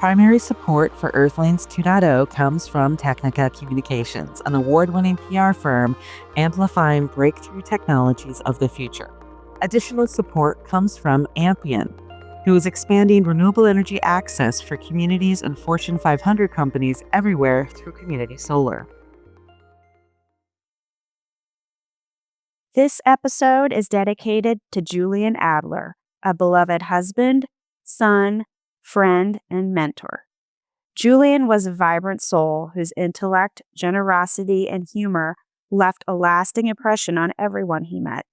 Primary support for Earthlings 2.0 comes from Technica Communications, an award-winning PR firm amplifying breakthrough technologies of the future. Additional support comes from Ampion, who is expanding renewable energy access for communities and Fortune 500 companies everywhere through community solar. This episode is dedicated to Julian Adler, a beloved husband, son, friend, and mentor. Julian was a vibrant soul whose intellect, generosity, and humor left a lasting impression on everyone he met.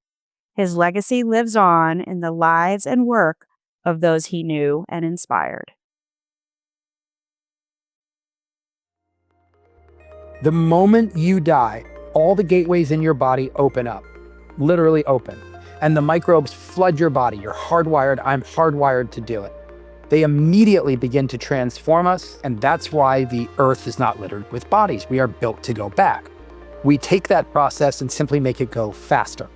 His legacy lives on in the lives and work of those he knew and inspired. The moment you die, all the gateways in your body open up, literally open, and the microbes flood your body. You're hardwired. I'm hardwired to do it. They immediately begin to transform us, and that's why the earth is not littered with bodies. We are built to go back. We take that process and simply make it go faster.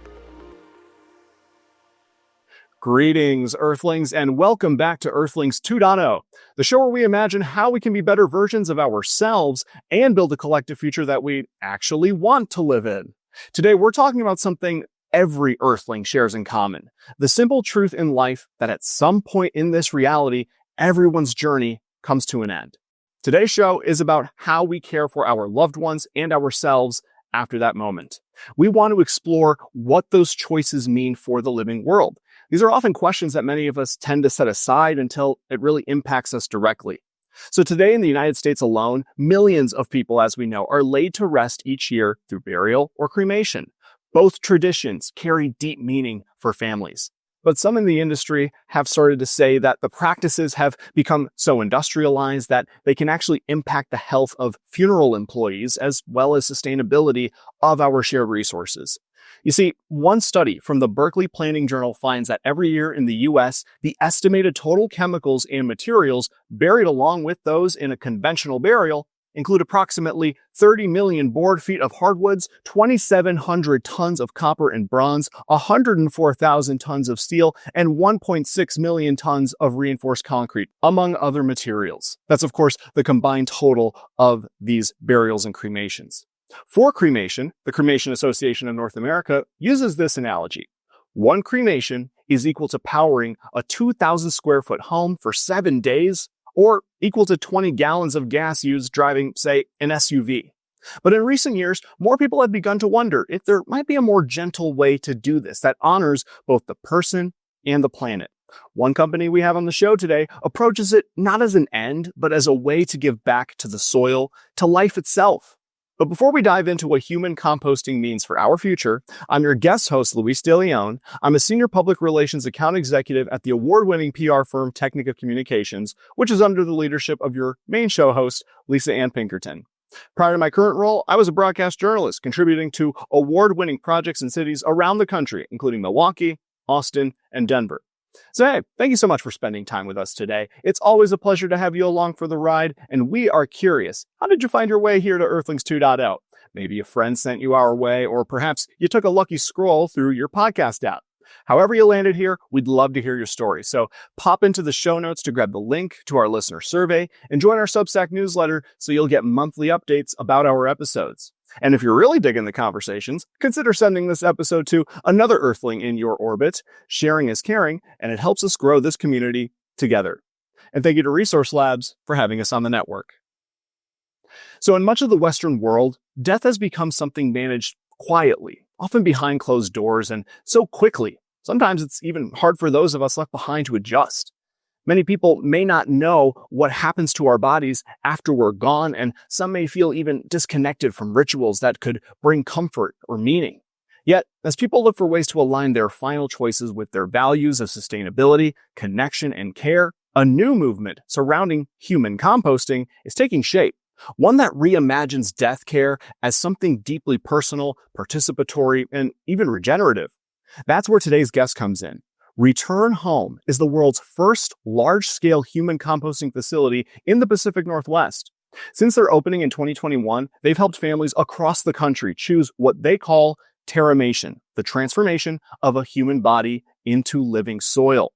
Greetings, Earthlings, and welcome back to Earthlings 2.0, the show where we imagine how we can be better versions of ourselves and build a collective future that we actually want to live in. Today, we're talking about something every Earthling shares in common, the simple truth in life that at some point in this reality, everyone's journey comes to an end. Today's show is about how we care for our loved ones and ourselves after that moment. We want to explore what those choices mean for the living world. These are often questions that many of us tend to set aside until it really impacts us directly. So today in the United States alone, millions of people, as we know, are laid to rest each year through burial or cremation. Both traditions carry deep meaning for families. But some in the industry have started to say that the practices have become so industrialized that they can actually impact the health of funeral employees as well as sustainability of our shared resources. You see, one study from the Berkeley Planning Journal finds that every year in the US, the estimated total chemicals and materials buried along with those in a conventional burial include approximately 30 million board feet of hardwoods, 2,700 tons of copper and bronze, 104,000 tons of steel, and 1.6 million tons of reinforced concrete, among other materials. That's, of course, the combined total of these burials and cremations. For cremation, the Cremation Association of North America uses this analogy. One cremation is equal to powering a 2,000 square foot home for 7 days, or equal to 20 gallons of gas used driving, say, an SUV. But in recent years, more people have begun to wonder if there might be a more gentle way to do this that honors both the person and the planet. One company we have on the show today approaches it not as an end, but as a way to give back to the soil, to life itself. But before we dive into what human composting means for our future, I'm your guest host, Luis De Leon. I'm a senior public relations account executive at the award-winning PR firm Technica Communications, which is under the leadership of your main show host, Lisa Ann Pinkerton. Prior to my current role, I was a broadcast journalist contributing to award-winning projects in cities around the country, including Milwaukee, Austin, and Denver. So hey, thank you so much for spending time with us today. It's always a pleasure to have you along for the ride, and we are curious, how did you find your way here to Earthlings 2.0? Maybe a friend sent you our way, or perhaps you took a lucky scroll through your podcast app. However you landed here, we'd love to hear your story. So pop into the show notes to grab the link to our listener survey and join our Substack newsletter so you'll get monthly updates about our episodes. And if you're really digging the conversations, consider sending this episode to another Earthling in your orbit. Sharing is caring, and it helps us grow this community together. And thank you to Resource Labs for having us on the network. So in much of the Western world, death has become something managed quietly, often behind closed doors, and so quickly. Sometimes it's even hard for those of us left behind to adjust. Many people may not know what happens to our bodies after we're gone, and some may feel even disconnected from rituals that could bring comfort or meaning. Yet, as people look for ways to align their final choices with their values of sustainability, connection, and care, a new movement surrounding human composting is taking shape. One that reimagines death care as something deeply personal, participatory, and even regenerative. That's where today's guest comes in. Return Home is the world's first large-scale human composting facility in the Pacific Northwest. Since their opening in 2021, they've helped families across the country choose what they call teramation, the transformation of a human body into living soil.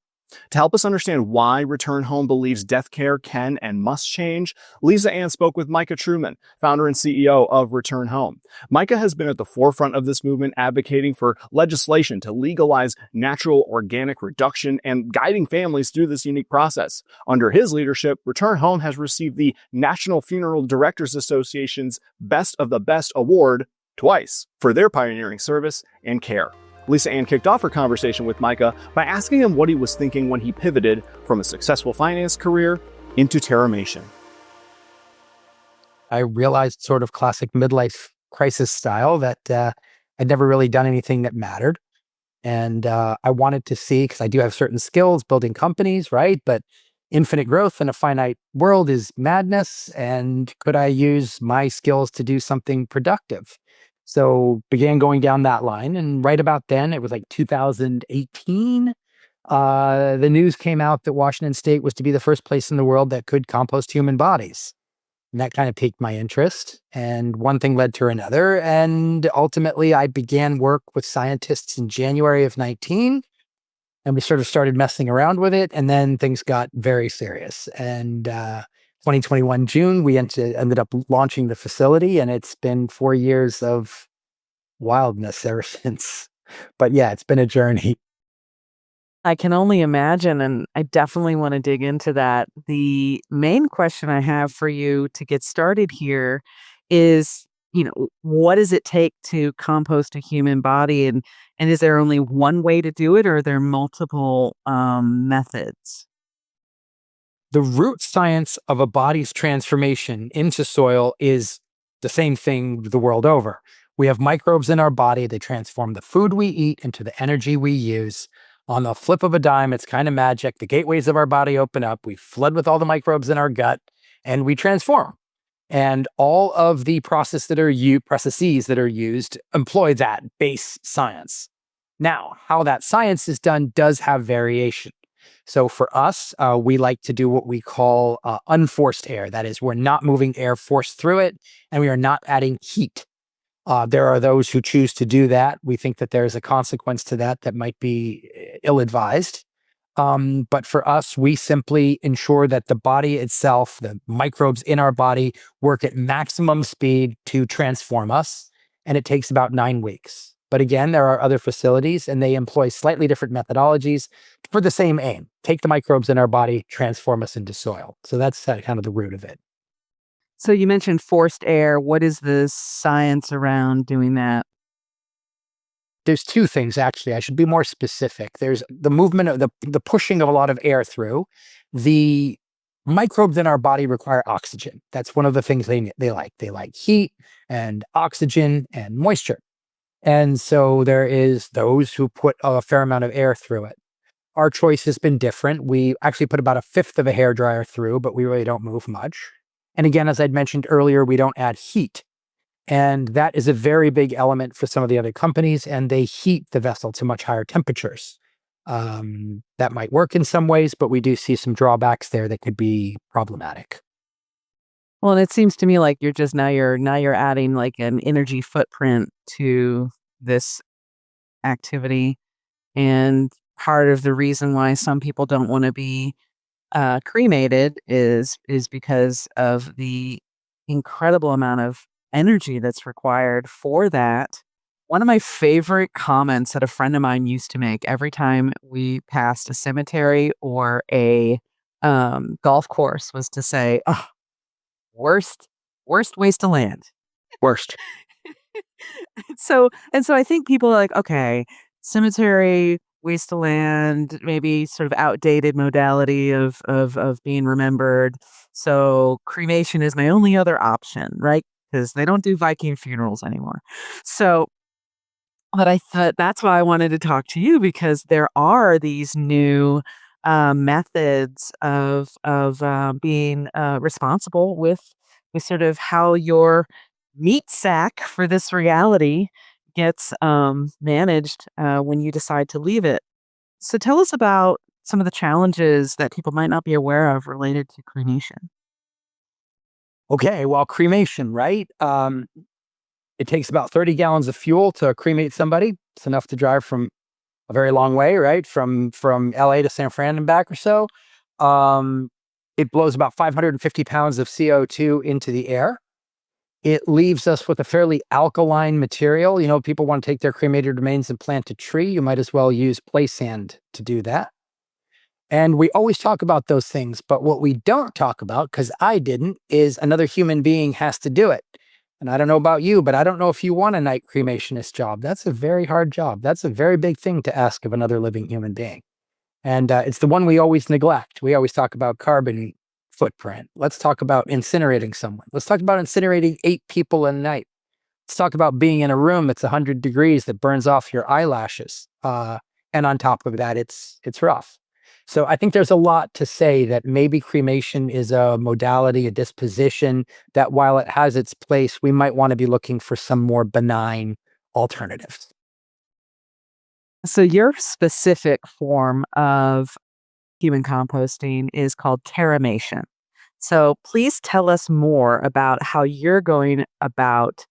To help us understand why Return Home believes death care can and must change, Lisa Ann spoke with Micah Truman, founder and CEO of Return Home. Micah has been at the forefront of this movement, advocating for legislation to legalize natural organic reduction and guiding families through this unique process. Under his leadership, Return Home has received the National Funeral Directors Association's Best of the Best award twice for their pioneering service and care. Lisa Ann kicked off her conversation with Micah by asking him what he was thinking when he pivoted from a successful finance career into terramation. I realized, sort of classic midlife crisis style, that I'd never really done anything that mattered. And I wanted to see, because I do have certain skills building companies, right? But infinite growth in a finite world is madness. And could I use my skills to do something productive? So began going down that line. And right about then, it was like 2018, the news came out that Washington State was to be the first place in the world that could compost human bodies. And that kind of piqued my interest. And one thing led to another. And ultimately, I began work with scientists in January of 19. And we sort of started messing around with it. And then things got very serious. And 2021 June, we ended up launching the facility. And it's been 4 years of wildness ever since. But yeah, it's been a journey. I can only imagine, and I definitely want to dig into that. The main question I have for you to get started here is, what does it take to compost a human body, and is there only one way to do it, or are there multiple methods? The root science of a body's transformation into soil is the same thing the world over. We have microbes in our body. They transform the food we eat into the energy we use. On the flip of a dime, it's kind of magic. The gateways of our body open up. We flood with all the microbes in our gut, and we transform. And all of the processes that are used employ that base science. Now, how that science is done does have variation. So for us, we like to do what we call unforced air. That is, we're not moving air forced through it, and we are not adding heat. There are those who choose to do that. We think that there's a consequence to that might be ill-advised. But for us, we simply ensure that the body itself, the microbes in our body, work at maximum speed to transform us. And it takes about 9 weeks. But again, there are other facilities, and they employ slightly different methodologies for the same aim: take the microbes in our body, transform us into soil. So that's kind of the root of it. So you mentioned forced air. What is the science around doing that? There's 2 things, actually. I should be more specific. There's the movement of the pushing of a lot of air through. The microbes in our body require oxygen. That's one of the things they like. They like heat and oxygen and moisture. And so there is those who put a fair amount of air through it. Our choice has been different. We actually put about 1/5 of a hairdryer through, but we really don't move much. And again, as I'd mentioned earlier, we don't add heat. And that is a very big element for some of the other companies, and they heat the vessel to much higher temperatures. That might work in some ways, but we do see some drawbacks there that could be problematic. Well, and it seems to me like you're adding like an energy footprint to this activity, and part of the reason why some people don't want to be cremated is because of the incredible amount of energy that's required for that. One of my favorite comments that a friend of mine used to make every time we passed a cemetery or a golf course was to say, "Oh, worst waste of land." Worst. So I think people are like, okay, cemetery, waste of land, maybe sort of outdated modality of being remembered. So cremation is my only other option, right? Because they don't do Viking funerals anymore. So, but I thought that's why I wanted to talk to you, because there are these new methods of being responsible with sort of how your meat sack for this reality gets managed when you decide to leave it. So tell us about some of the challenges that people might not be aware of related to cremation. Okay, well, cremation, right? It takes about 30 gallons of fuel to cremate somebody. It's enough to drive from a very long way, right? From LA to San Fran and back or so. It blows about 550 pounds of CO2 into the air. It leaves us with a fairly alkaline material. You know, people want to take their cremated remains and plant a tree. You might as well use play sand to do that. And we always talk about those things, but what we don't talk about, because I didn't, is another human being has to do it. And I don't know about you, but I don't know if you want a night cremationist job. That's a very hard job. That's a very big thing to ask of another living human being. And it's the one we always neglect. We always talk about carbon footprint. Let's talk about incinerating someone. Let's talk about incinerating 8 people a night. Let's talk about being in a room that's 100 degrees that burns off your eyelashes. And on top of that, it's rough. So I think there's a lot to say that maybe cremation is a modality, a disposition that while it has its place, we might want to be looking for some more benign alternatives. So your specific form of human composting is called terramation. So please tell us more about how you're going about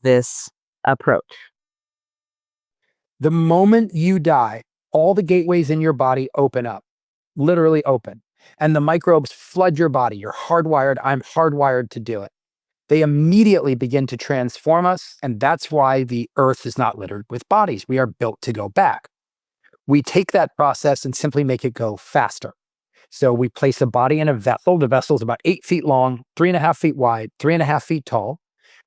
this approach. The moment you die, all the gateways in your body open up, literally open, and the microbes flood your body. You're hardwired. I'm hardwired to do it. They immediately begin to transform us, and that's why the earth is not littered with bodies. We are built to go back. We take that process and simply make it go faster. So we place a body in a vessel. The vessel is about 8 feet long, 3.5 feet wide, 3.5 feet tall.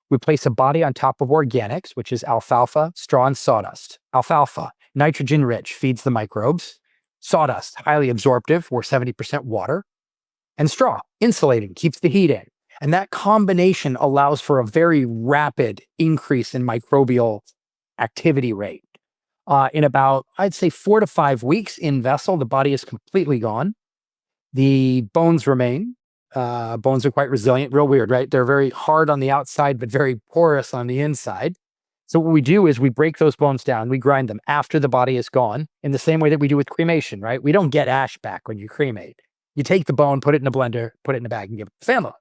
We place a body on top of organics, which is alfalfa, straw, and sawdust. Alfalfa, nitrogen rich, feeds the microbes. Sawdust, highly absorptive, we're 70% water. And straw, insulating, keeps the heat in. And that combination allows for a very rapid increase in microbial activity rate. In about, I'd say 4 to 5 weeks in vessel, the body is completely gone. The bones remain. Bones are quite resilient, real weird, right? They're very hard on the outside, but very porous on the inside. So what we do is we break those bones down, we grind them after the body is gone in the same way that we do with cremation, right? We don't get ash back when you cremate. You take the bone, put it in a blender, put it in a bag and give it to the family.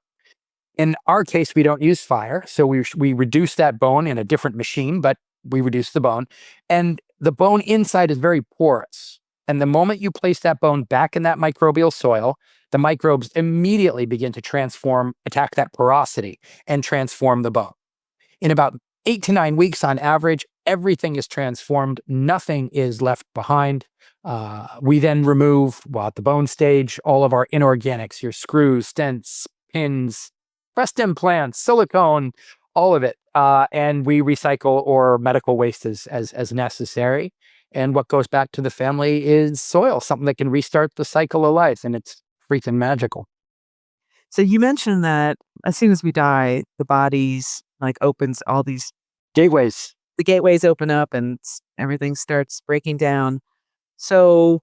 In our case, we don't use fire. So we reduce that bone in a different machine, but we reduce the bone. And the bone inside is very porous. And the moment you place that bone back in that microbial soil, the microbes immediately begin to transform, attack that porosity, and transform the bone. In about 8 to 9 weeks on average, everything is transformed. Nothing is left behind. We then remove, well, at the bone stage, all of our inorganics, your screws, stents, pins, breast implants, silicone, all of it. And we recycle or medical waste as necessary. And what goes back to the family is soil, something that can restart the cycle of life. And it's freaking magical. So you mentioned that as soon as we die, the body's like opens all these, Gateways. the gateways open up and everything starts breaking down. So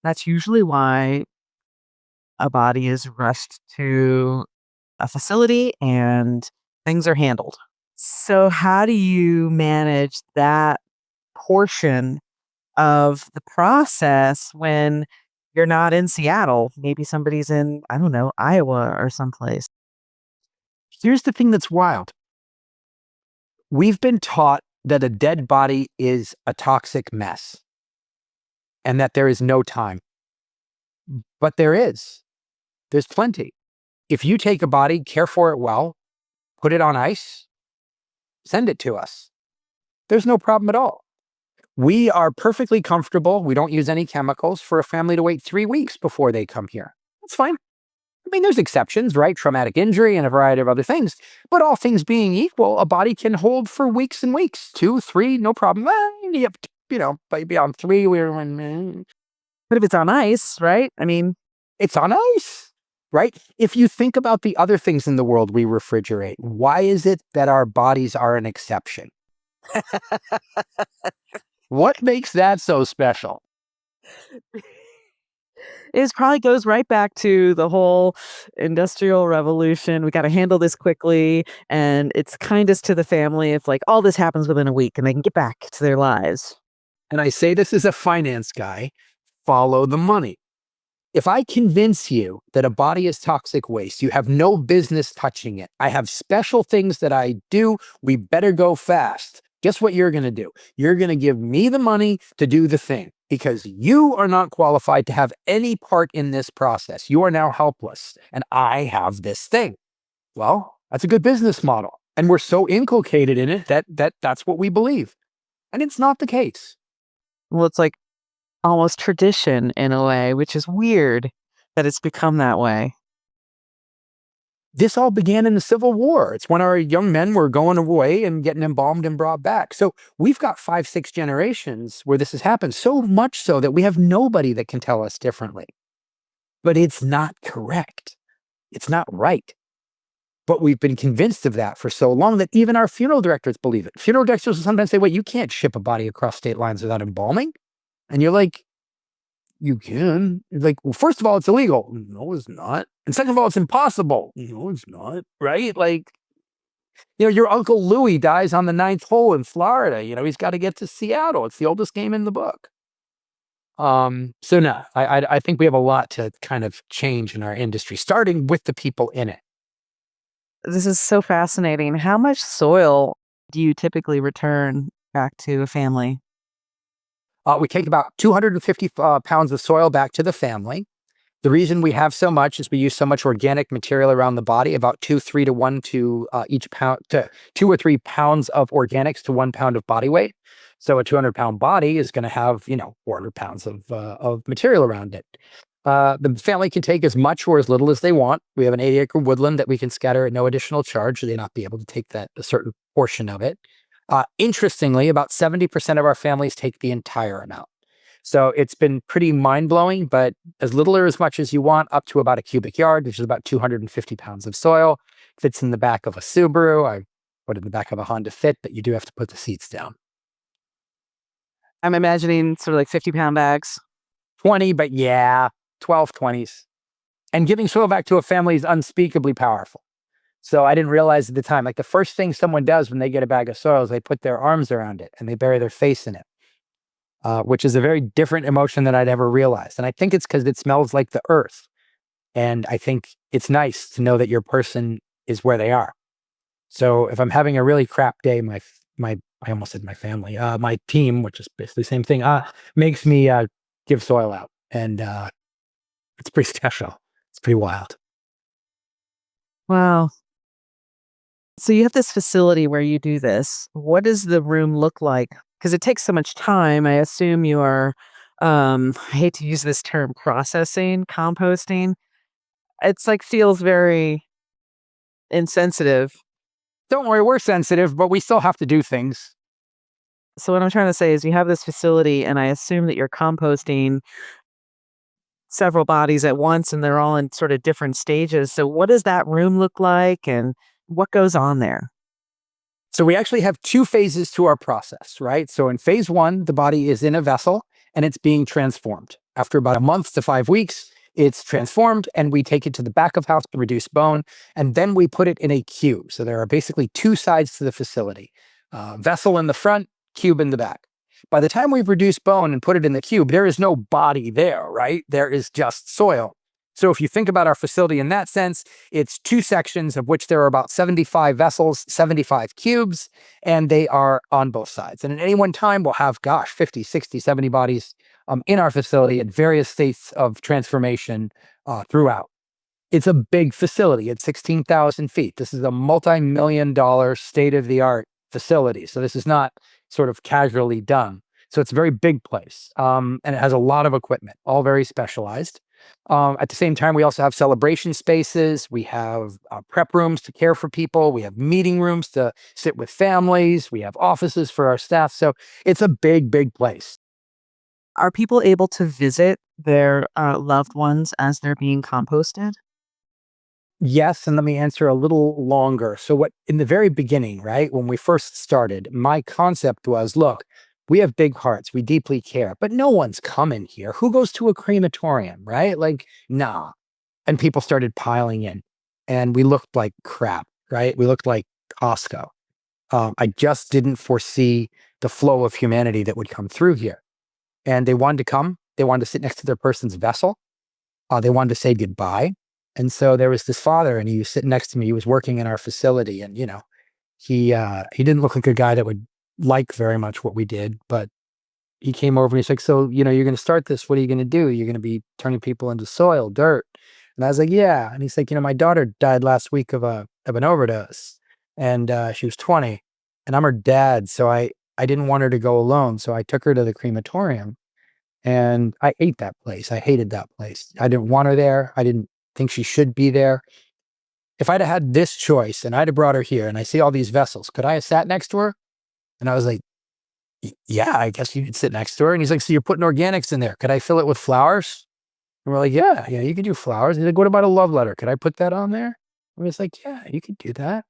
that's usually why a body is rushed to a facility and things are handled. So how do you manage that portion of the process when you're not in Seattle? Maybe somebody's in, I don't know, Iowa or someplace. Here's the thing that's wild. We've been taught that a dead body is a toxic mess and that there is no time. But there is. There's plenty. If you take a body, care for it well, put it on ice, send it to us. There's no problem at all. We are perfectly comfortable. We don't use any chemicals for a family to wait 3 weeks before they come here. That's fine. I mean, there's exceptions, right? Traumatic injury and a variety of other things. But all things being equal, a body can hold for weeks and weeks, 2, 3, no problem. Yep, but beyond 3, But if it's on ice, right? I mean, it's on ice, right? If you think about the other things in the world we refrigerate, why is it that our bodies are an exception? What makes that so special? it probably goes right back to the whole industrial revolution. We got to handle this quickly. And it's kindest to the family if like all this happens within a week and they can get back to their lives. And I say this as a finance guy, follow the money. If I convince you that a body is toxic waste, you have no business touching it. I have special things that I do. We better go fast. Guess what you're going to do? You're going to give me the money to do the thing because you are not qualified to have any part in this process. You are now helpless and I have this thing. Well, that's a good business model. And we're so inculcated in it that's what we believe. And it's not the case. Well, it's like almost tradition in a way, which is weird that it's become that way. This all began in the Civil War. It's when our young men were going away and getting embalmed and brought back. So we've got 5, 6 generations where this has happened, so much so that we have nobody that can tell us differently. But it's not correct. It's not right. But we've been convinced of that for so long that even our funeral directors believe it. Funeral directors will sometimes say, wait, you can't ship a body across state lines without embalming. And you're like, you can. You're like, well, first of all, it's illegal. No, it's not. And second of all, it's impossible. No, it's not. Right? Like, your Uncle Louie dies on the 9th hole in Florida. He's got to get to Seattle. It's the oldest game in the book. So no, I think we have a lot to kind of change in our industry, starting with the people in it. This is so fascinating. How much soil do you typically return back to a family? We take about 250 pounds of soil back to the family. The reason we have so much is we use so much organic material around the body, about 3 to 1 to each pound, to 2 or 3 pounds of organics to 1 pound of body weight. So a 200-pound body is going to have, 400 pounds of material around it. The family can take as much or as little as they want. We have an 80-acre woodland that we can scatter at no additional charge. So they not be able to take a certain portion of it. Interestingly, about 70% of our families take the entire amount. So it's been pretty mind-blowing, but as little or as much as you want, up to about a cubic yard, which is about 250 pounds of soil. Fits in the back of a Subaru. I put it in the back of a Honda Fit, but you do have to put the seats down. I'm imagining sort of like 50-pound bags. 20, but yeah, 12 20s. And giving soil back to a family is unspeakably powerful. So I didn't realize at the time, like the first thing someone does when they get a bag of soil is they put their arms around it and they bury their face in it, which is a very different emotion than I'd ever realized. And I think it's because it smells like the earth. And I think it's nice to know that your person is where they are. So if I'm having a really crap day, I almost said my family, my team, which is basically the same thing, makes me give soil out. And it's pretty special. It's pretty wild. Wow. So you have this facility where you do this. What does the room look like? Because it takes so much time. I assume you are, I hate to use this term, processing, composting. It's like feels very insensitive. Don't worry, we're sensitive, but we still have to do things. So what I'm trying to say is you have this facility and I assume that you're composting several bodies at once and they're all in sort of different stages. So what does that room look like and what goes on there? So we actually have 2 phases to our process, right? So in phase 1, the body is in a vessel and it's being transformed. After about a month to 5 weeks, it's transformed and we take it to the back of house to reduce bone. And then we put it in a cube. So there are basically 2 sides to the facility, vessel in the front, cube in the back. By the time we've reduced bone and put it in the cube, there is no body there, right? There is just soil. So if you think about our facility in that sense, it's 2 sections of which there are about 75 vessels, 75 cubes, and they are on both sides. And at any one time, we'll have, 50, 60, 70 bodies in our facility at various states of transformation throughout. It's a big facility. It's 16,000 feet. This is a multi-million-dollar state-of-the-art facility. So this is not sort of casually done. So it's a very big place. And it has a lot of equipment, all very specialized. At the same time, we also have celebration spaces. We have prep rooms to care for people. We have meeting rooms to sit with families. We have offices for our staff. So it's a big, big place. Are people able to visit their loved ones as they're being composted? Yes, and let me answer a little longer. So what in the very beginning, right, when we first started, my concept was, look, we have big hearts, we deeply care, but no one's coming here. Who goes to a crematorium, right? Like, nah. And people started piling in and we looked like crap, right? We looked like Costco. I just didn't foresee the flow of humanity that would come through here. And they wanted to come, they wanted to sit next to their person's vessel. They wanted to say goodbye. And so there was this father and he was sitting next to me. He was working in our facility and, he didn't look like a guy that would like very much what we did, but he came over and he's like, so, you're going to start this. What are you going to do? You're going to be turning people into soil, dirt. And I was like, yeah. And he's like, my daughter died last week of an overdose, and she was 20, and I'm her dad. So I didn't want her to go alone. So I took her to the crematorium, and I ate that place. I hated that place. I didn't want her there. I didn't think she should be there. If I'd have had this choice and I'd have brought her here and I see all these vessels, could I have sat next to her? And I was like, yeah, I guess you could sit next to her. And he's like, so you're putting organics in there. Could I fill it with flowers? And we're like, yeah, you could do flowers. He's like, what about a love letter? Could I put that on there? And it's like, yeah, you could do that.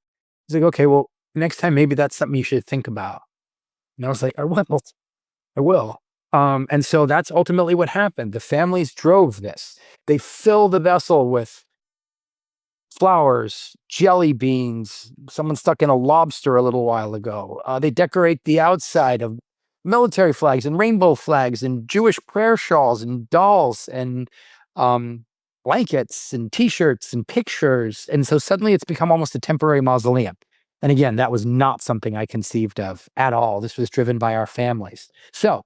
He's like, okay, well, next time, maybe that's something you should think about. And I was like, I will. I will. And so that's ultimately what happened. The families drove this. They fill the vessel with flowers, jelly beans. Someone stuck in a lobster a little while ago. They decorate the outside of military flags and rainbow flags and Jewish prayer shawls and dolls and blankets and T-shirts and pictures. And so suddenly it's become almost a temporary mausoleum. And again, that was not something I conceived of at all. This was driven by our families. So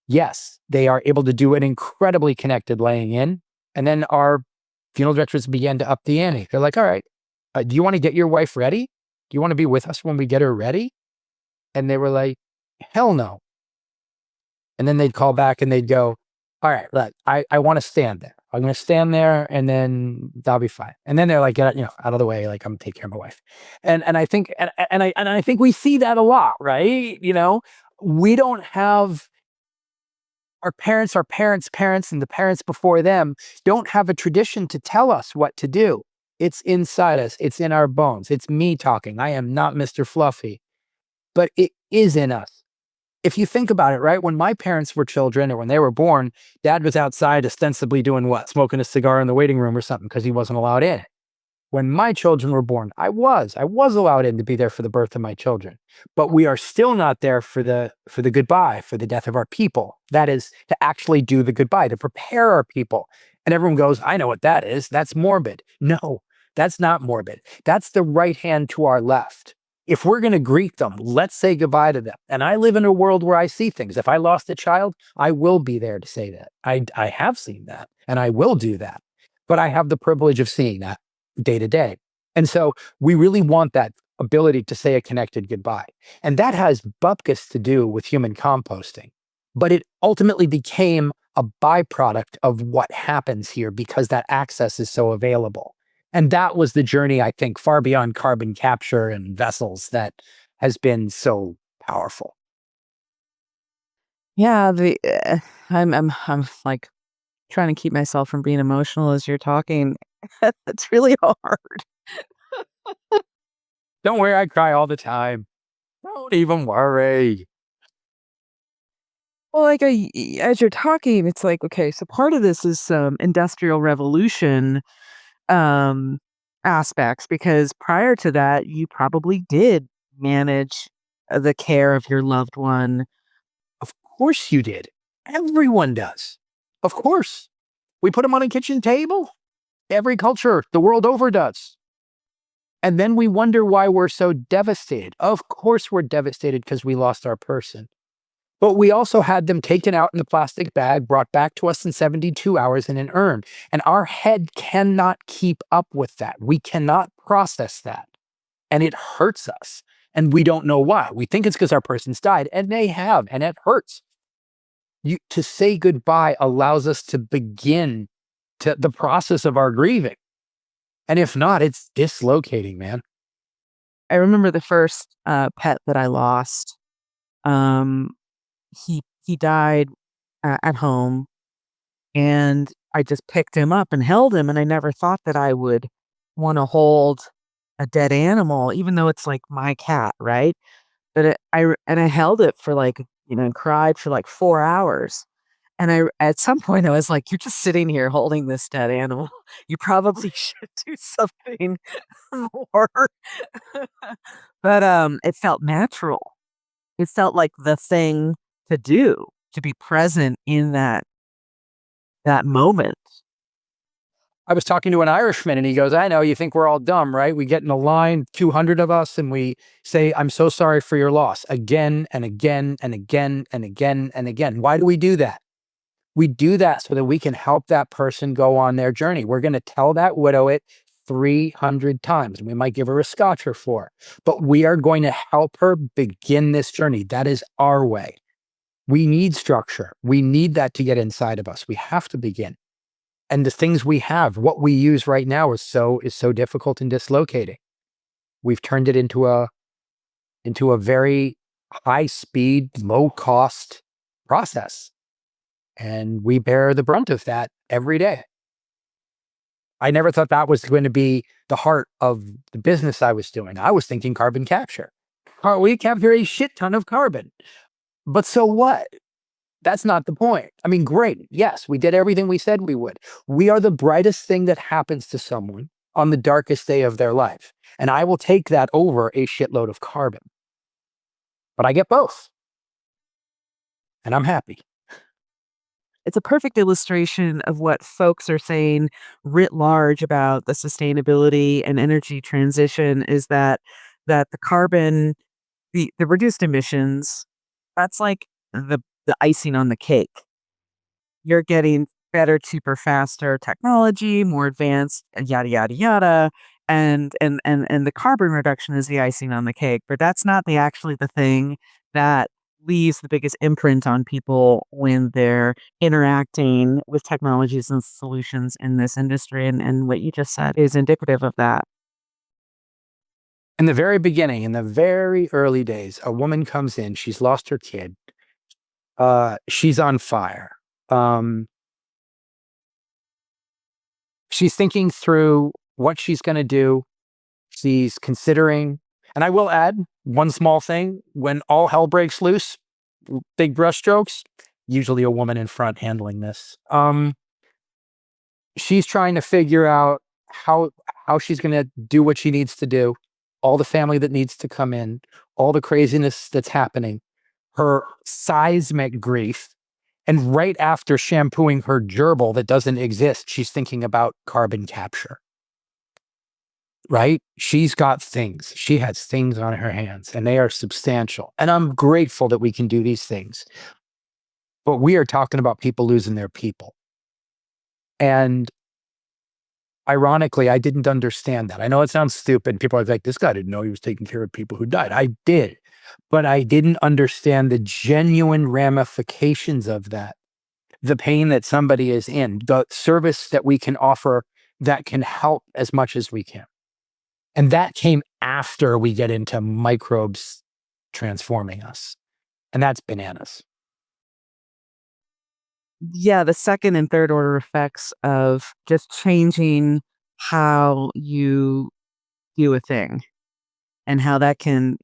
yes, they are able to do an incredibly connected laying in. And then our funeral directors began to up the ante. They're like, all right, do you want to get your wife ready? Do you want to be with us when we get her ready? And they were like, hell no. And then they'd call back and they'd go, all right, look, I want to stand there. I'm going to stand there and then that'll be fine. And then they're like, get out of the way. Like, I'm going to take care of my wife. And I think, and I think we see that a lot, right? We don't have our parents' parents, and the parents before them don't have a tradition to tell us what to do. It's inside us. It's in our bones. It's me talking. I am not Mr. Fluffy, but it is in us. If you think about it, right? When my parents were children or when they were born, dad was outside ostensibly doing what? Smoking a cigar in the waiting room or something because he wasn't allowed in. When my children were born, I was allowed in to be there for the birth of my children, but we are still not there for the goodbye, for the death of our people. That is to actually do the goodbye, to prepare our people. And everyone goes, I know what that is. That's morbid. No, that's not morbid. That's the right hand to our left. If we're going to greet them, let's say goodbye to them. And I live in a world where I see things. If I lost a child, I will be there to say that. I have seen that and I will do that. But I have the privilege of seeing that day to day. And so we really want that ability to say a connected goodbye. And that has bupkis to do with human composting. But it ultimately became a byproduct of what happens here because that access is so available. And that was the journey, I think, far beyond carbon capture and vessels that has been so powerful. Yeah, I'm like trying to keep myself from being emotional as you're talking. It's really hard. Don't worry, I cry all the time. Don't even worry. Well, like as you're talking, it's like, okay, so part of this is some industrial revolution um aspects because prior to that, you probably did manage the care of your loved one. Of course you did. Everyone does. Of course. We put them on a kitchen table. Every culture the world over does. And then we wonder why we're so devastated. Of course we're devastated because we lost our person. But we also had them taken out in a plastic bag, brought back to us in 72 hours in an urn. And our head cannot keep up with that. We cannot process that. And it hurts us. And we don't know why. We think it's because our person's died, and they have, and it hurts. To say goodbye allows us to begin the process of our grieving. And if not, it's dislocating, man. I remember the first pet that I lost. He died at home, and I just picked him up and held him, and I never thought that I would want to hold a dead animal, even though it's like my cat, right? But I held it for like and cried for like 4 hours. And at some point I was like, "You're just sitting here holding this dead animal. You probably should do something more." But it felt natural. It felt like the thing to do, to be present in that moment. I was talking to an Irishman and he goes, I know you think we're all dumb, right? We get in a line, 200 of us, and we say, I'm so sorry for your loss again and again and again and again and again. Why do we do that? We do that so that we can help that person go on their journey. We're going to tell that widow it 300 times. We might give her a scotcher for it, but we are going to help her begin this journey. That is our way. We need structure. We need that to get inside of us. We have to begin. And the things we have, what we use right now is so difficult and dislocating. We've turned it into a very high speed, low cost process. And we bear the brunt of that every day. I never thought that was going to be the heart of the business I was doing. I was thinking carbon capture. We capture a shit ton of carbon. But so what? That's not the point. I mean, great. Yes, we did everything we said we would. We are the brightest thing that happens to someone on the darkest day of their life. And I will take that over a shitload of carbon. But I get both. And I'm happy. It's a perfect illustration of what folks are saying writ large about the sustainability and energy transition is that the carbon, the reduced emissions, that's like the icing on the cake. You're getting better, cheaper, faster technology, more advanced, yada yada yada, and the carbon reduction is the icing on the cake. But that's not actually the thing that leaves the biggest imprint on people when they're interacting with technologies and solutions in this industry. And what you just said is indicative of that. In the very beginning, in the very early days, a woman comes in, she's lost her kid. She's on fire. She's thinking through what she's going to do. She's considering, and I will add one small thing, when all hell breaks loose, big brushstrokes, usually a woman in front handling this. She's trying to figure out how she's going to do what she needs to do, all the family that needs to come in, all the craziness that's happening, her seismic grief. And right after shampooing her gerbil that doesn't exist, she's thinking about carbon capture. Right? She's got things. She has things on her hands, and they are substantial. And I'm grateful that we can do these things. But we are talking about people losing their people. And ironically, I didn't understand that. I know it sounds stupid. People are like, this guy didn't know he was taking care of people who died. I did. But I didn't understand the genuine ramifications of that. The pain that somebody is in, the service that we can offer that can help as much as we can. And that came after we get into microbes transforming us. And that's bananas. Yeah, the second and third order effects of just changing how you do a thing and how that can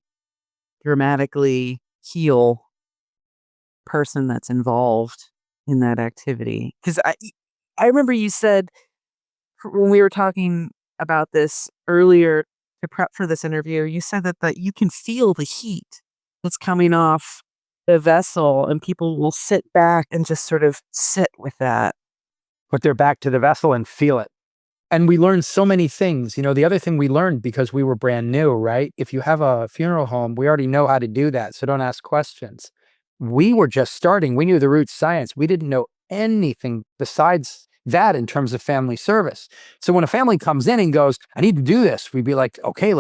dramatically heal person that's involved in that activity. Because I remember you said when we were talking about this earlier to prep for this interview, you said that you can feel the heat that's coming off the vessel and people will sit back and just sort of sit with that. Put their back to the vessel and feel it. And we learned so many things. You know, the other thing we learned because we were brand new, right? If you have a funeral home, we already know how to do that. So don't ask questions. We were just starting. We knew the root science. We didn't know anything besides that in terms of family service. So when a family comes in and goes, I need to do this, we'd be like, okay,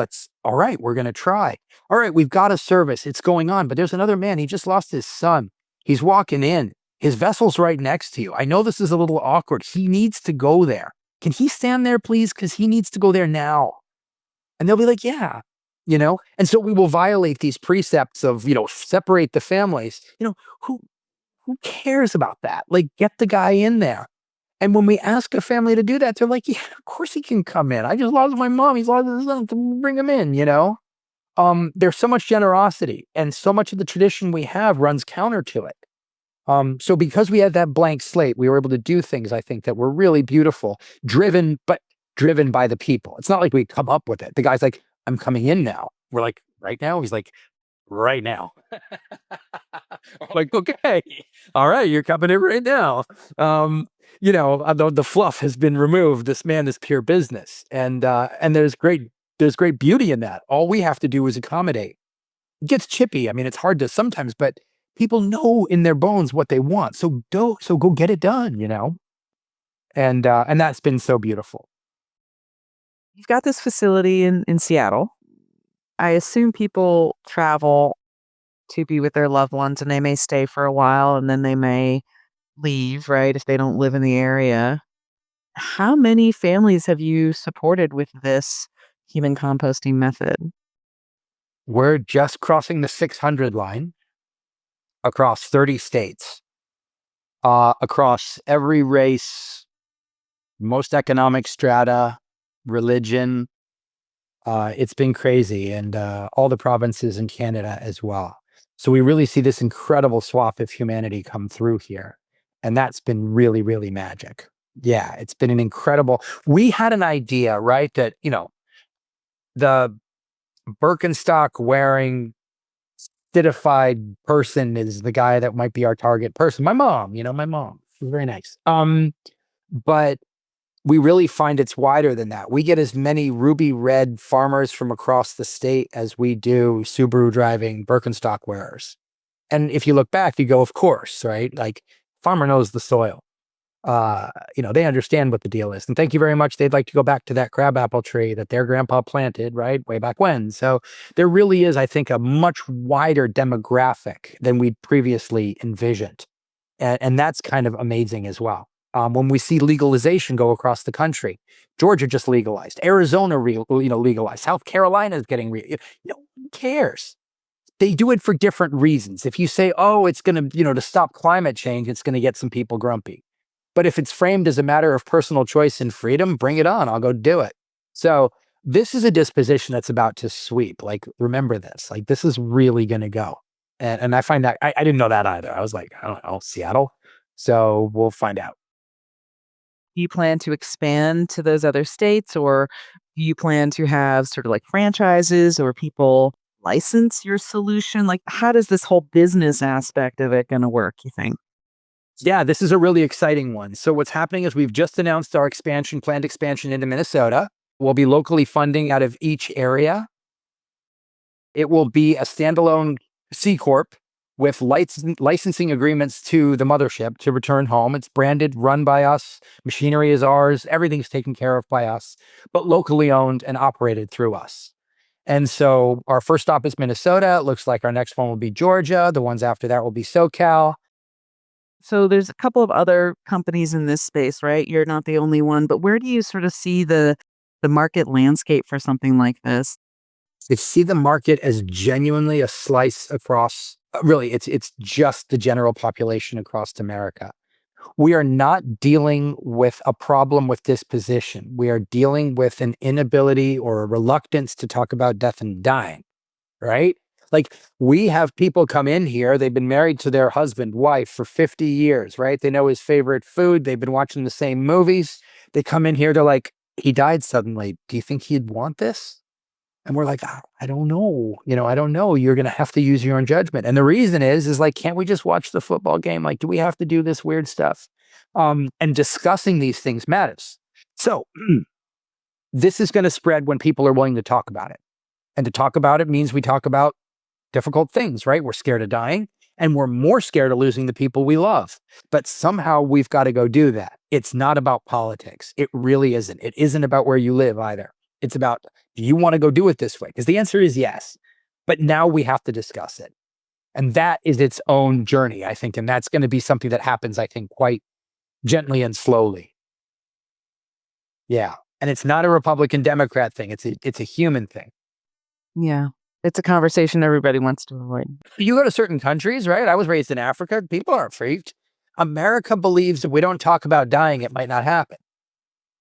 all right, we're going to try. All right, we've got a service. It's going on. But there's another man. He just lost his son. He's walking in. His vessel's right next to you. I know this is a little awkward. He needs to go there. Can he stand there, please? Because he needs to go there now. And they'll be like, yeah, you know? And so we will violate these precepts of, separate the families. Who cares about that? Like, get the guy in there. And when we ask a family to do that, they're like, yeah, of course he can come in. I just lost my mom. He's lost his son. Bring him in, There's so much generosity and so much of the tradition we have runs counter to it. So because we had that blank slate, we were able to do things, I think, that were really beautiful, driven by the people. It's not like we come up with it. The guy's like, I'm coming in now. We're like, right now? He's like, right now. I'm like, okay, all right, you're coming in right now. the fluff has been removed. This man is pure business, and there's great beauty in that. All we have to do is accommodate. It gets chippy. I mean, it's hard to sometimes, but people know in their bones what they want. So go get it done. And that's been so beautiful. You've got this facility in Seattle. I assume people travel to be with their loved ones and they may stay for a while and then they may leave, right, if they don't live in the area. How many families have you supported with this human composting method? We're just crossing the 600 line across 30 states, across every race, most economic strata, religion. It's been crazy, and all the provinces in Canada as well. So we really see this incredible swath of humanity come through here. And that's been really, really magic. Yeah, it's been an incredible. We had an idea, right? That, the Birkenstock wearing citified person is the guy that might be our target person. My mom, she's very nice. But we really find it's wider than that. We get as many ruby red farmers from across the state as we do Subaru driving Birkenstock wearers. And if you look back, you go, of course, right? Like, farmer knows the soil. They understand what the deal is. And thank you very much. They'd like to go back to that crabapple tree that their grandpa planted, right, way back when. So there really is, I think, a much wider demographic than we previously envisioned. And that's kind of amazing as well. When we see legalization go across the country, Georgia just legalized, Arizona legalized, South Carolina is getting no one cares. They do it for different reasons. If you say, oh, it's going to, to stop climate change, it's going to get some people grumpy. But if it's framed as a matter of personal choice and freedom, bring it on. I'll go do it. So this is a disposition that's about to sweep. Like, remember this. Like, this is really going to go. And I find that I didn't know that either. I was like, I don't know, Seattle. So we'll find out. Do you plan to expand to those other states, or do you plan to have sort of like franchises or people license your solution? Like, how does this whole business aspect of it going to work, you think? Yeah, this is a really exciting one. So what's happening is we've just announced our planned expansion into Minnesota. We'll be locally funding out of each area. It will be a standalone C Corp with licensing agreements to the mothership to return home. It's branded, run by us. Machinery is ours. Everything's taken care of by us, but locally owned and operated through us. And so our first stop is Minnesota. It looks like our next one will be Georgia. The ones after that will be SoCal. So there's a couple of other companies in this space, right? You're not the only one, but where do you sort of see the market landscape for something like this? I see the market as genuinely a slice across, really, it's just the general population across America. We are not dealing with a problem with disposition. We are dealing with an inability or a reluctance to talk about death and dying, right? Like, we have people come in here, they've been married to their husband, wife for 50 years, right? They know his favorite food. They've been watching the same movies. They come in here, they're like, he died suddenly. Do you think he'd want this? And we're like, I don't know. I don't know. You're going to have to use your own judgment. And the reason is like, can't we just watch the football game? Like, do we have to do this weird stuff? And discussing these things matters. So this is going to spread when people are willing to talk about it. And to talk about it means we talk about difficult things, right? We're scared of dying, and we're more scared of losing the people we love. But somehow we've got to go do that. It's not about politics. It really isn't. It isn't about where you live either. It's about, do you want to go do it this way? Because the answer is yes. But now we have to discuss it. And that is its own journey, I think. And that's going to be something that happens, I think, quite gently and slowly. Yeah. And it's not a Republican Democrat thing. It's a human thing. Yeah. It's a conversation everybody wants to avoid. You go to certain countries, right? I was raised in Africa. People aren't freaked. America believes if we don't talk about dying, it might not happen.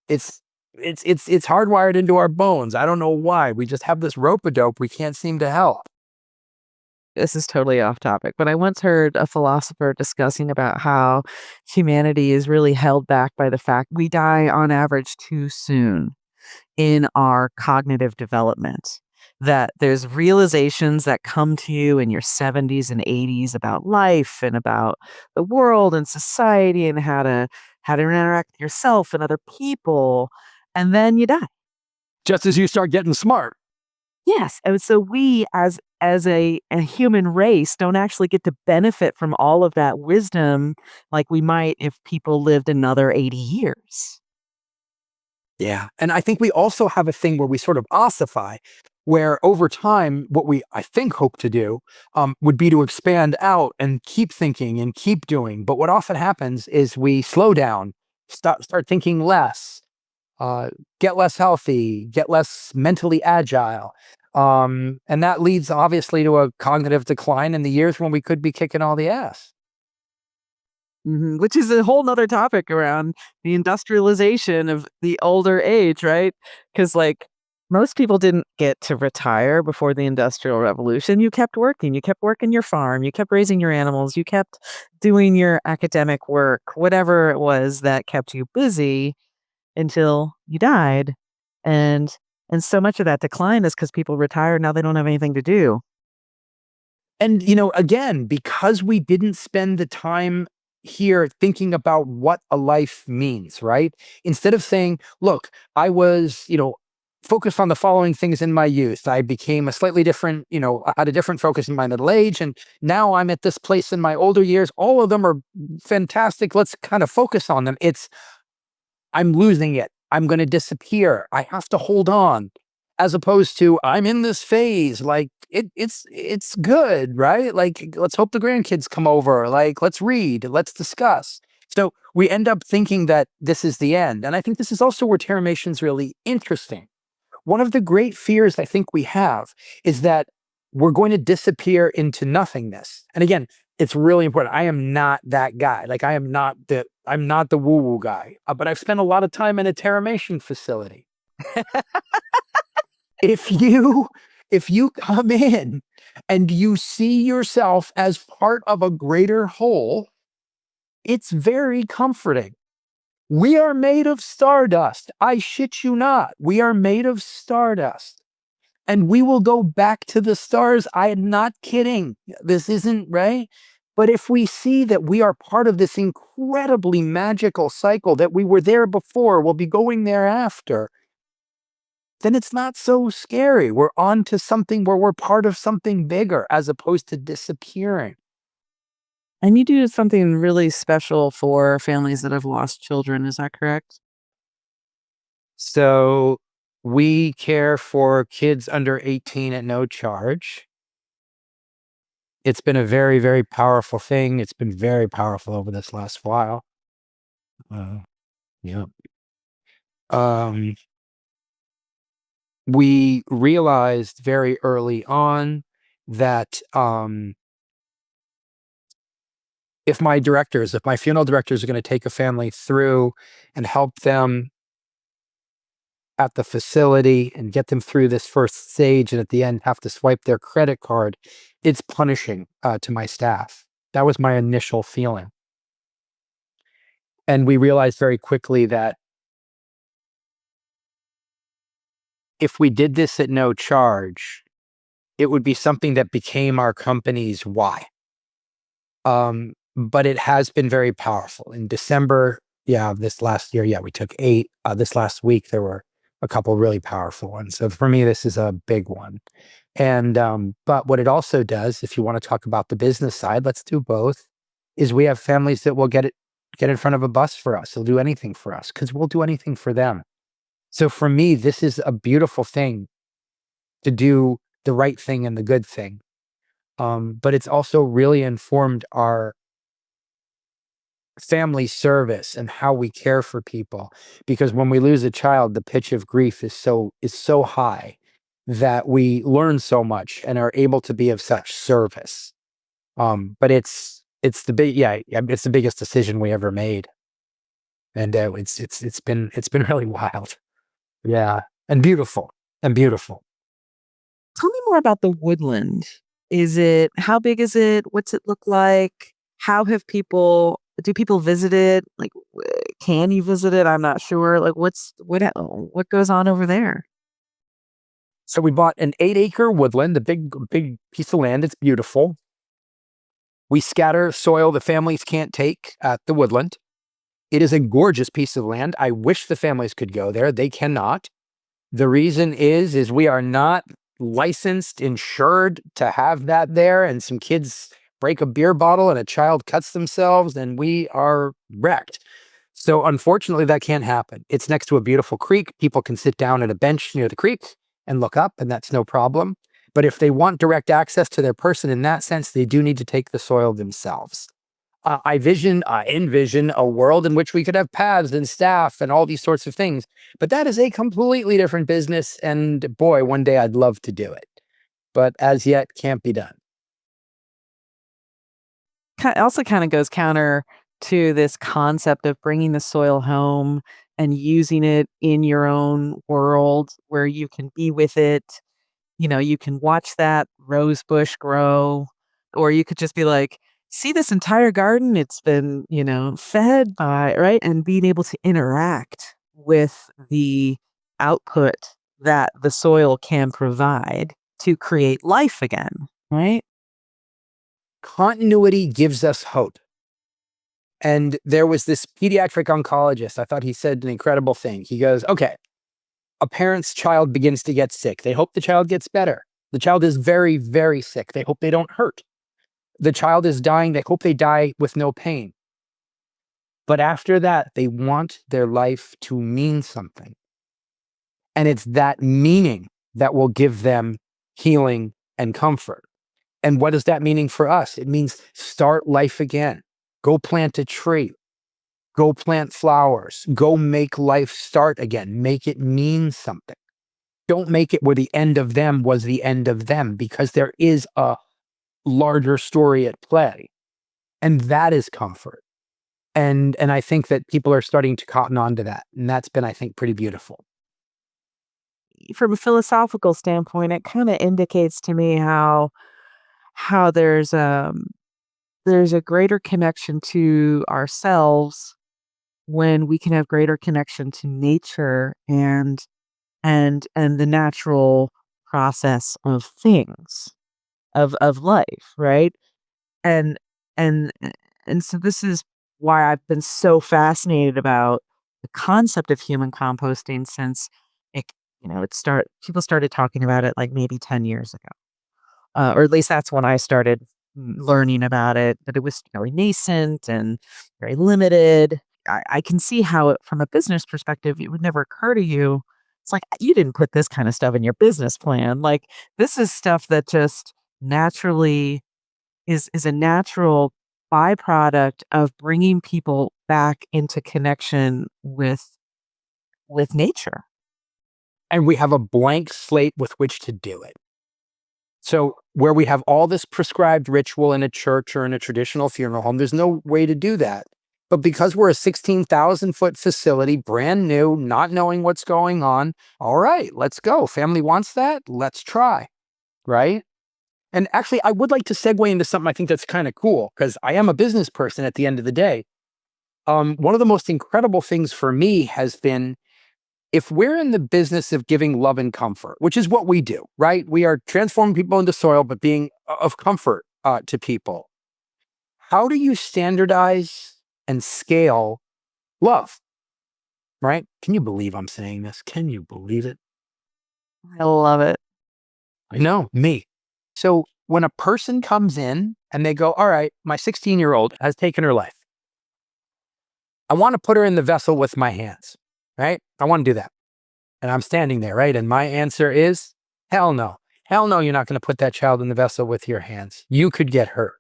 It's hardwired into our bones. I don't know why. We just have this rope-a-dope we can't seem to help. This is totally off topic, but I once heard a philosopher discussing about how humanity is really held back by the fact we die on average too soon in our cognitive development. That there's realizations that come to you in your 70s and 80s about life and about the world and society and how how to interact with yourself and other people, and then you die. Just as you start getting smart. Yes, and so we as a human race don't actually get to benefit from all of that wisdom like we might if people lived another 80 years. Yeah. And I think we also have a thing where we sort of ossify, where over time, what we, I think, hope to do would be to expand out and keep thinking and keep doing. But what often happens is we slow down, start thinking less, get less healthy, get less mentally agile. And that leads obviously to a cognitive decline in the years when we could be kicking all the ass. Which is a whole nother topic around the industrialization of the older age, right? Because, like, most people didn't get to retire before the Industrial Revolution. You kept working. You kept working your farm. You kept raising your animals. You kept doing your academic work, whatever it was that kept you busy until you died. And and so much of that decline is because people retired. Now they don't have anything to do. And, again, because we didn't spend the time here thinking about what a life means, right? Instead of saying, look, I was, focused on the following things in my youth. I became a slightly different, I had a different focus in my middle age. And now I'm at this place in my older years. All of them are fantastic. Let's kind of focus on them. I'm losing it. I'm going to disappear. I have to hold on. As opposed to I'm in this phase, like it's good, right? Like let's hope the grandkids come over. Like let's read, let's discuss. So we end up thinking that this is the end, and I think this is also where terramation's really interesting. One of the great fears I think we have is that we're going to disappear into nothingness. And again, it's really important. I am not that guy. Like I'm not the woo-woo guy. But I've spent a lot of time in a terramation facility. If you come in and you see yourself as part of a greater whole, it's very comforting. We are made of stardust. I shit you not. We are made of stardust. And we will go back to the stars. I am not kidding. This isn't right. But if we see that we are part of this incredibly magical cycle, that we were there before, we'll be going there after, then it's not so scary. We're on to something where we're part of something bigger as opposed to disappearing. And you do something really special for families that have lost children. Is that correct? So we care for kids under 18 at no charge. It's been a very, very powerful thing. It's been very powerful over this last while. Yeah. We realized very early on that if my funeral directors are going to take a family through and help them at the facility and get them through this first stage and at the end have to swipe their credit card, it's punishing to my staff. That was my initial feeling. And we realized very quickly that if we did this at no charge, it would be something that became our company's why. But it has been very powerful. In December, this last year, we took 8. This last week, there were a couple really powerful ones. So for me, this is a big one. And but what it also does, if you want to talk about the business side, let's do both, is we have families that will get in front of a bus for us. They'll do anything for us because we'll do anything for them. So for me, this is a beautiful thing to do the right thing and the good thing. But it's also really informed our family service and how we care for people. Because when we lose a child, the pitch of grief is so high that we learn so much and are able to be of such service. But it's the biggest decision we ever made, and it's been really wild. Yeah, and beautiful. Tell me more about the woodland. How big is it? What's it look like? Do people visit it? Like, can you visit it? I'm not sure. Like, what goes on over there? So we bought an 8-acre woodland, a big piece of land. It's beautiful. We scatter soil the families can't take at the woodland. It is a gorgeous piece of land. I wish the families could go there. They cannot. The reason is we are not licensed, insured to have that there, and some kids break a beer bottle and a child cuts themselves, and we are wrecked. So unfortunately, that can't happen. It's next to a beautiful creek. People can sit down at a bench near the creek and look up, and that's no problem. But if they want direct access to their person in that sense, they do need to take the soil themselves. I envision a world in which we could have paths and staff and all these sorts of things. But that is a completely different business. And boy, one day I'd love to do it. But as yet, can't be done. Also kind of goes counter to this concept of bringing the soil home and using it in your own world where you can be with it. You can watch that rose bush grow, or you could just be like, see this entire garden, it's been, fed by, right? And being able to interact with the output that the soil can provide to create life again, right? Continuity gives us hope. And there was this pediatric oncologist. I thought he said an incredible thing. He goes, okay, a parent's child begins to get sick. They hope the child gets better. The child is very, very sick. They hope they don't hurt. The child is dying. They hope they die with no pain. But after that, they want their life to mean something. And it's that meaning that will give them healing and comfort. And what is that meaning for us? It means start life again. Go plant a tree. Go plant flowers. Go make life start again. Make it mean something. Don't make it where the end of them was the end of them, because there is a larger story at play. And that is comfort. And I think that people are starting to cotton on to that. And that's been, I think, pretty beautiful. From a philosophical standpoint, it kind of indicates to me how there's a greater connection to ourselves when we can have greater connection to nature and the natural process of things of life, right? And and and so this is why I've been so fascinated about the concept of human composting since it people started talking about it like maybe 10 years ago. Or at least that's when I started learning about it, but it was very nascent and very limited. I can see how from a business perspective, it would never occur to you. It's like, you didn't put this kind of stuff in your business plan. Like, this is stuff that just naturally is a natural byproduct of bringing people back into connection with nature. And we have a blank slate with which to do it. So where we have all this prescribed ritual in a church or in a traditional funeral home, there's no way to do that. But because we're a 16,000-foot facility, brand new, not knowing what's going on, all right, let's go. Family wants that, let's try, right? And actually, I would like to segue into something I think that's kind of cool, because I am a business person at the end of the day. One of the most incredible things for me has been, if we're in the business of giving love and comfort, which is what we do, right? We are transforming people into soil, but being of comfort to people. How do you standardize and scale love, right? Can you believe I'm saying this? Can you believe it? I love it. I know, me. So when a person comes in and they go, all right, my 16-year-old has taken her life. I want to put her in the vessel with my hands, right? I want to do that. And I'm standing there, right? And my answer is, hell no. Hell no, you're not going to put that child in the vessel with your hands. You could get hurt.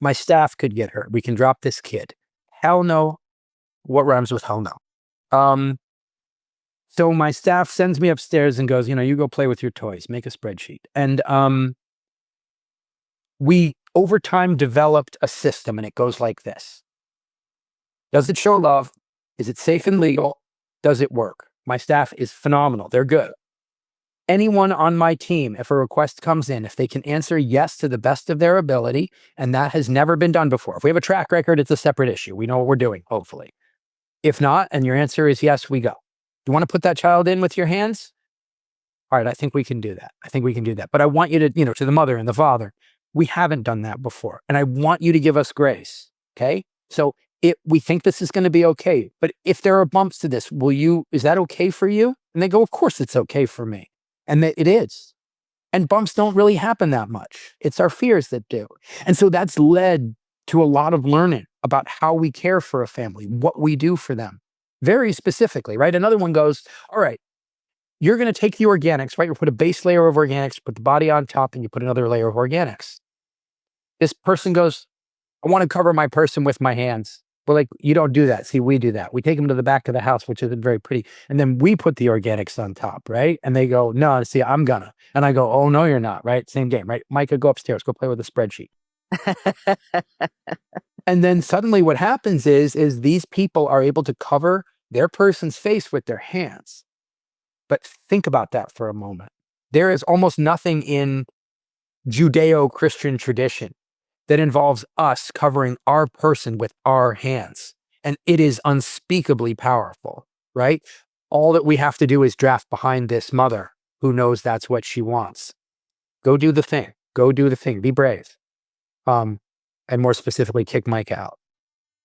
My staff could get hurt. We can drop this kid. Hell no. What rhymes with hell no? So my staff sends me upstairs and goes, you go play with your toys, make a spreadsheet. And we, over time, developed a system, and it goes like this. Does it show love? Is it safe and legal? Does it work? My staff is phenomenal. They're good. Anyone on my team, if a request comes in, if they can answer yes to the best of their ability, and that has never been done before. If we have a track record, it's a separate issue. We know what we're doing, hopefully. If not, and your answer is yes, we go. You want to put that child in with your hands? All right, I think we can do that. I think we can do that. But I want you to, to the mother and the father, we haven't done that before. And I want you to give us grace, okay? So We think this is going to be okay, but if there are bumps to this, is that okay for you? And they go, of course it's okay for me. And it is. And bumps don't really happen that much. It's our fears that do. And so that's led to a lot of learning about how we care for a family, what we do for them, very specifically, right? Another one goes, all right, you're going to take the organics, right? You put a base layer of organics, put the body on top, and you put another layer of organics. This person goes, I want to cover my person with my hands. We're like, you don't do that. See, we do that. We take them to the back of the house, which isn't very pretty. And then we put the organics on top, right? And they go, no, see, I'm gonna. And I go, oh, no, you're not, right? Same game, right? Micah, go upstairs, go play with the spreadsheet. And then suddenly what happens is these people are able to cover their person's face with their hands. But think about that for a moment. There is almost nothing in Judeo-Christian tradition that involves us covering our person with our hands. And it is unspeakably powerful, right? All that we have to do is draft behind this mother who knows that's what she wants. Go do the thing. Go do the thing. Be brave. And more specifically, kick Micah out.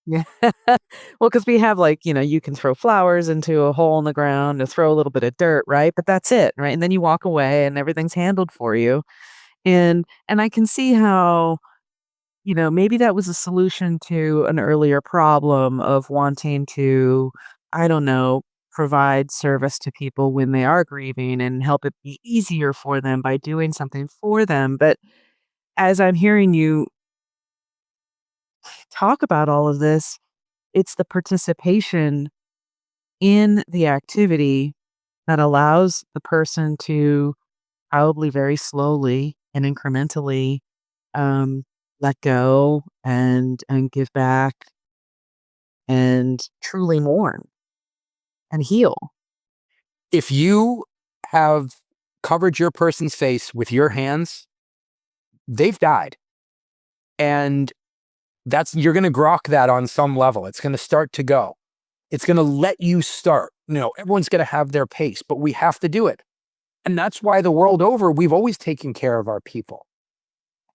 Yeah. Well, because we have you can throw flowers into a hole in the ground and throw a little bit of dirt, right? But that's it, right? And then you walk away and everything's handled for you. And I can see how, maybe that was a solution to an earlier problem of wanting to, I don't know, provide service to people when they are grieving and help it be easier for them by doing something for them. But as I'm hearing you talk about all of this, it's the participation in the activity that allows the person to probably very slowly and incrementally um, let go and give back and truly mourn and heal. If you have covered your person's face with your hands, they've died. And you're going to grok that on some level. It's going to start to go. It's going to let you start. Everyone's going to have their pace, but we have to do it. And that's why the world over, we've always taken care of our people.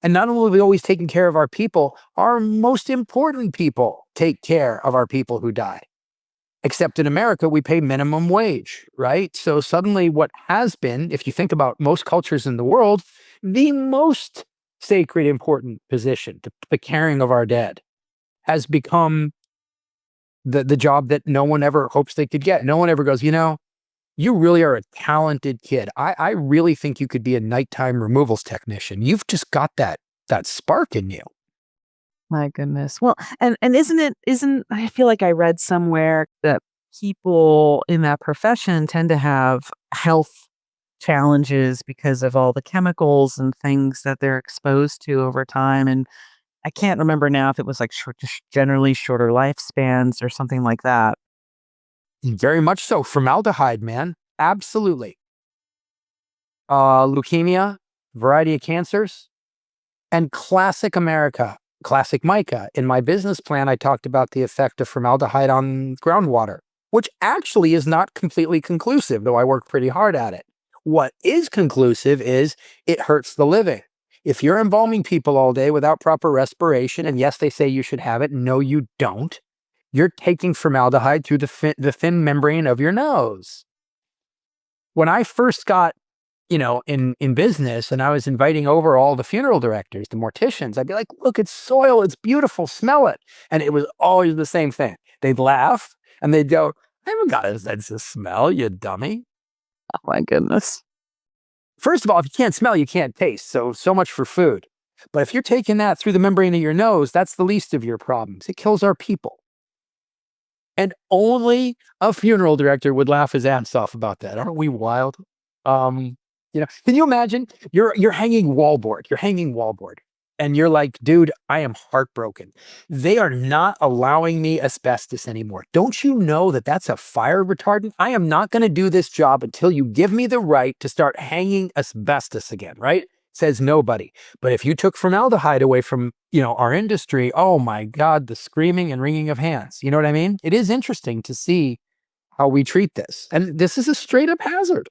And not only have we always taken care of our people, our most important people take care of our people who die. Except in America, we pay minimum wage, right? So suddenly what has been, if you think about most cultures in the world, the most sacred, important position, the caring of our dead, has become the job that no one ever hopes they could get. No one ever goes, you really are a talented kid. I really think you could be a nighttime removals technician. You've just got that spark in you. My goodness. Well, and isn't I feel like I read somewhere that people in that profession tend to have health challenges because of all the chemicals and things that they're exposed to over time. And I can't remember now if it was just generally shorter lifespans or something like that. Very much so. Formaldehyde, man. Absolutely. Leukemia, variety of cancers, and classic America, classic Micah. In my business plan, I talked about the effect of formaldehyde on groundwater, which actually is not completely conclusive, though I work pretty hard at it. What is conclusive is it hurts the living. If you're embalming people all day without proper respiration, and yes, they say you should have it, no, you don't, you're taking formaldehyde through the thin membrane of your nose. When I first got, in business and I was inviting over all the funeral directors, the morticians, I'd be like, look, it's soil, it's beautiful, smell it. And it was always the same thing. They'd laugh and they'd go, I haven't got a sense of smell, you dummy. Oh my goodness. First of all, if you can't smell, you can't taste. So much for food. But if you're taking that through the membrane of your nose, that's the least of your problems. It kills our people. And only a funeral director would laugh his ass off about that. Aren't we wild? Can you imagine? You're hanging wallboard, and you're like, dude, I am heartbroken. They are not allowing me asbestos anymore. Don't you know that that's a fire retardant? I am not going to do this job until you give me the right to start hanging asbestos again, right? Says nobody. But if you took formaldehyde away from, our industry, oh my God, the screaming and wringing of hands. You know what I mean? It is interesting to see how we treat this. And this is a straight up hazard.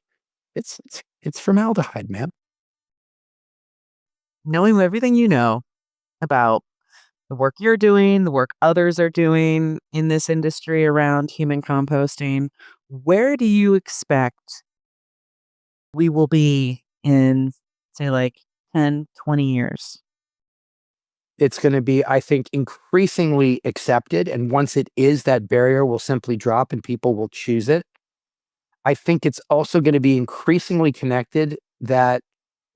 It's formaldehyde, man. Knowing everything you know about the work you're doing, the work others are doing in this industry around human composting, where do you expect we will be in, say, like 10, 20 years? It's going to be, I think, increasingly accepted. And once it is, that barrier will simply drop and people will choose it. I think it's also going to be increasingly connected that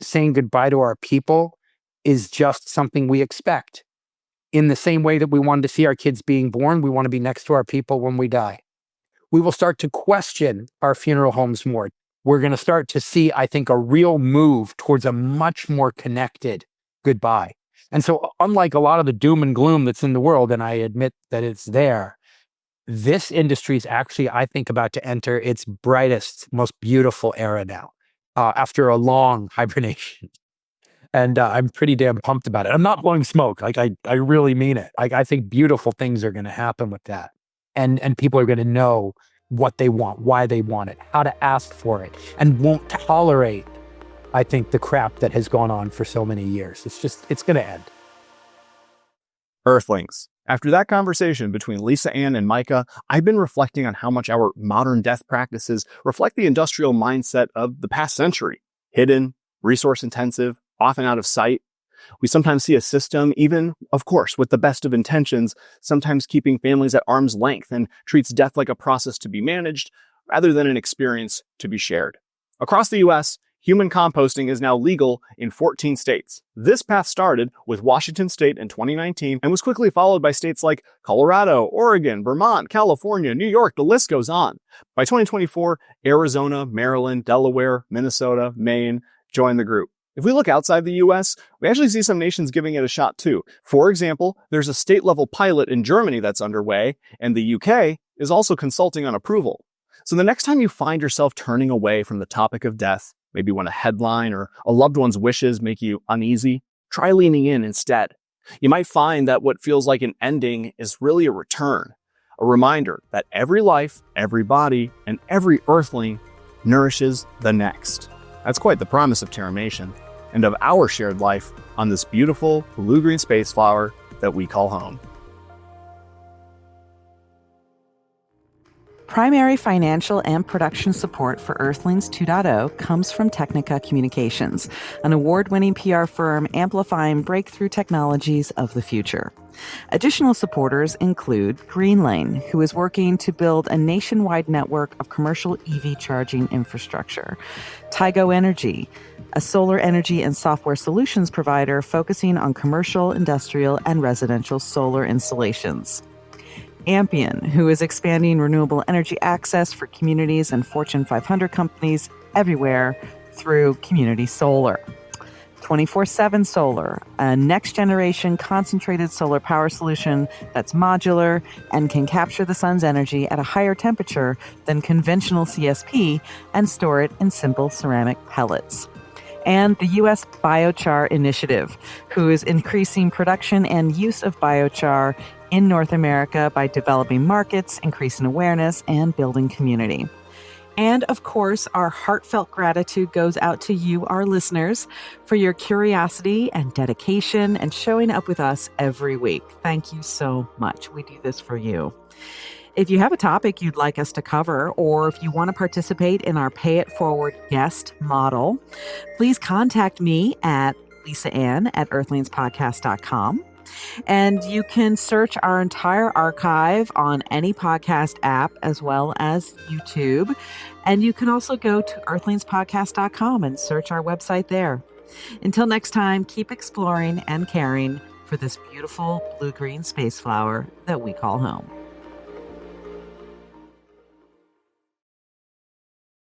saying goodbye to our people is just something we expect. In the same way that we wanted to see our kids being born, we want to be next to our people when we die. We will start to question our funeral homes more. We're going to start to see, I think, a real move towards a much more connected goodbye. And so, unlike a lot of the doom and gloom that's in the world, and I admit that it's there, this industry is actually, I think, about to enter its brightest, most beautiful era now, after a long hibernation. And I'm pretty damn pumped about it. I'm not blowing smoke. Like, I really mean it. I think beautiful things are going to happen with that. And people are going to know what they want, why they want it, how to ask for it, and won't tolerate, I think, the crap that has gone on for so many years. It's going to end. Earthlings. After that conversation between Lisa Ann and Micah, I've been reflecting on how much our modern death practices reflect the industrial mindset of the past century. Hidden, resource-intensive, often out of sight. We sometimes see a system, even, of course, with the best of intentions, sometimes keeping families at arm's length and treats death like a process to be managed rather than an experience to be shared. Across the U.S., human composting is now legal in 14 states. This path started with Washington State in 2019 and was quickly followed by states like Colorado, Oregon, Vermont, California, New York, the list goes on. By 2024, Arizona, Maryland, Delaware, Minnesota, Maine joined the group. If we look outside the US, we actually see some nations giving it a shot too. For example, there's a state-level pilot in Germany that's underway, and the UK is also consulting on approval. So the next time you find yourself turning away from the topic of death, maybe when a headline or a loved one's wishes make you uneasy, try leaning in instead. You might find that what feels like an ending is really a return, a reminder that every life, every body, and every earthling nourishes the next. That's quite the promise of teramation, and of our shared life on this beautiful blue-green space flower that we call home. Primary financial and production support for Earthlings 2.0 comes from Technica Communications, an award-winning PR firm amplifying breakthrough technologies of the future. Additional supporters include Greenlane, who is working to build a nationwide network of commercial EV charging infrastructure, Tygo Energy, a solar energy and software solutions provider focusing on commercial, industrial, and residential solar installations, Ampion, who is expanding renewable energy access for communities and Fortune 500 companies everywhere through community solar. 24/7 Solar, a next-generation concentrated solar power solution that's modular and can capture the sun's energy at a higher temperature than conventional CSP and store it in simple ceramic pellets. And the U.S. Biochar Initiative, who is increasing production and use of biochar in North America by developing markets, increasing awareness, and building community. And of course, our heartfelt gratitude goes out to you, our listeners, for your curiosity and dedication and showing up with us every week. Thank you so much. We do this for you. If you have a topic you'd like us to cover, or if you want to participate in our Pay It Forward guest model, please contact me at lisaann@earthlingspodcast.com. And you can search our entire archive on any podcast app as well as YouTube. And you can also go to earthlingspodcast.com and search our website there. Until next time, keep exploring and caring for this beautiful blue-green space flower that we call home.